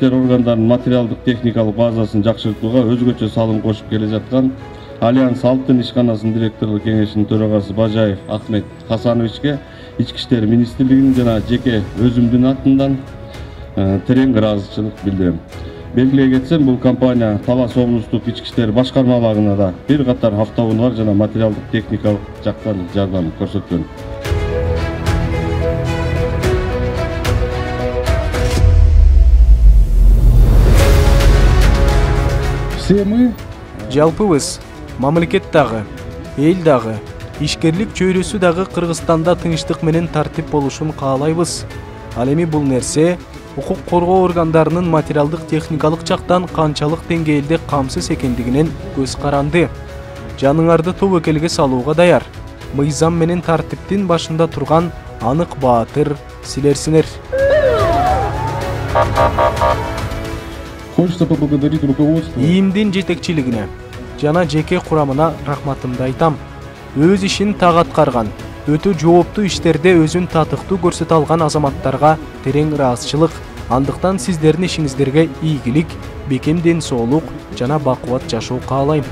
иштер органдарынын материалдык техникалык базасын жакшыртууга өзгөчө салым кошуп келе жаткан Альянс Алтын ишканасынын директорлук кеңешинин төрагасы Бажаев Ахмет Хасановичке Ички иштер министрлигинин жана жеке өзүмдүн атымдан терең ыраазычылык билдирем. Белгилей кетсем, бул компания Талас облустук ички иштер башкармаларына да бир катар автоунаалар жана материалдык техникалык жактан жардам көрсөткөн. Все мы жалпыбыз мамлекет дагы, эл дагы, ишкерлик чөйрөсү дагы Кыргызстанда тынчтык менен тартип болушун каалайбыз. Ал эми бул нерсе укук коргоо органдарынын материалдык техникалык жактан канчалык деңгээлде камсыз экендигинен көз каранды. Жаныңарды тобокелге салууга даяр. Мыйзам менен тартиптин башында турган Анык Баатыр силерсиңер. хочется поблагодарить руководство. ИИМдин жетекчилигине жана жеке курамына рахматымды айтам. Өз ишин так аткарган, өтө жооптуу иштерде өзүн татыктуу көрсөтө алган азаматтарга терең ыраазычылык. Андыктан сиздердин ишиңиздерге ийгилик, бекем ден соолук жана бакубат жашоо каалайм.